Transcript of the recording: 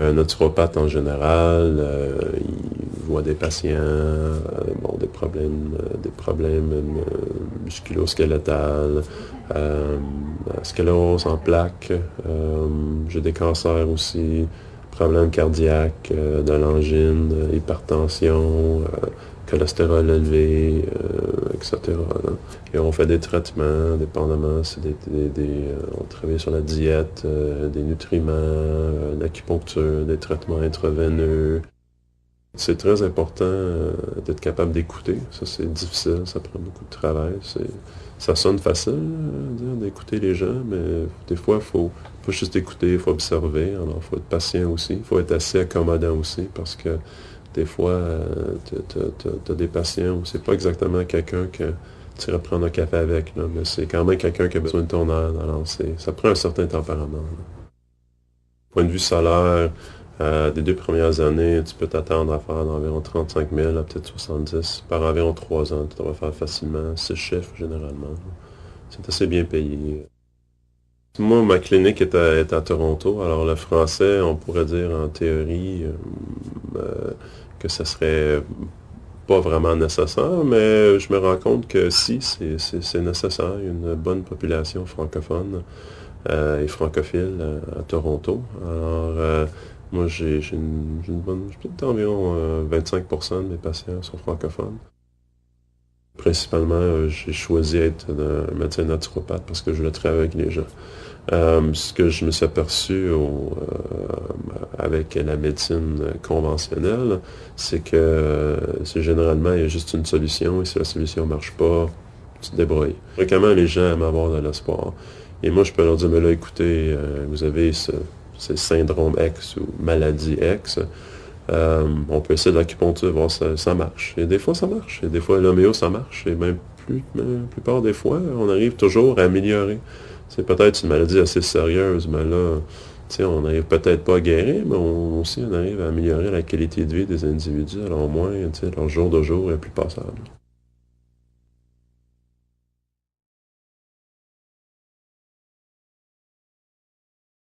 un naturopathe en général, il voit des patients, bon, des problèmes musculo-squelettales, sclérose en plaques, j'ai des cancers aussi, problèmes cardiaques, de l'angine, hypertension, cholestérol élevé, etc. Là. Et on fait des traitements, dépendamment, on travaille sur la diète, des nutriments, l'acupuncture, des traitements intraveineux. C'est très important d'être capable d'écouter. Ça, c'est difficile, ça prend beaucoup de travail. Ça sonne facile, d'écouter les gens, mais des fois, il faut pas juste écouter, il faut observer. Alors, il faut être patient aussi. Il faut être assez accommodant aussi, parce que des fois, tu as des patients où c'est pas exactement quelqu'un que tu irais prendre un café avec, là, mais c'est quand même quelqu'un qui a besoin de ton aide. Alors, ça prend un certain tempérament. Là. Point de vue salaire, des 2 premières années, tu peux t'attendre à faire d'environ 35 000 à peut-être 70. Par environ 3 ans, tu devrais faire facilement 6 chiffres généralement. C'est assez bien payé. Moi, ma clinique est à Toronto. Alors, le français, on pourrait dire en théorie que ça serait pas vraiment nécessaire, mais je me rends compte que si, c'est nécessaire. Il y a une bonne population francophone et francophile à Toronto. Alors, moi, j'ai une bonne, peut-être environ 25% de mes patients sont francophones. Principalement, j'ai choisi d'être un médecin naturopathe parce que je voulais travailler avec les gens. Ce que je me suis aperçu avec la médecine conventionnelle, c'est que c'est généralement, il y a juste une solution, et si la solution ne marche pas, tu te débrouilles. Fréquemment, les gens aiment avoir de l'espoir. Et moi, je peux leur dire, mais là, écoutez, vous avez ce syndrome X ou maladie X. On peut essayer de l'acupuncture, voir si ça marche. Et des fois, ça marche. Et des fois, l'homéo, ça marche. Et même la plupart des fois, on arrive toujours à améliorer. C'est peut-être une maladie assez sérieuse, mais là, on n'arrive peut-être pas à guérir, mais on arrive à améliorer la qualité de vie des individus. Alors au moins, leur jour de jour est plus passable.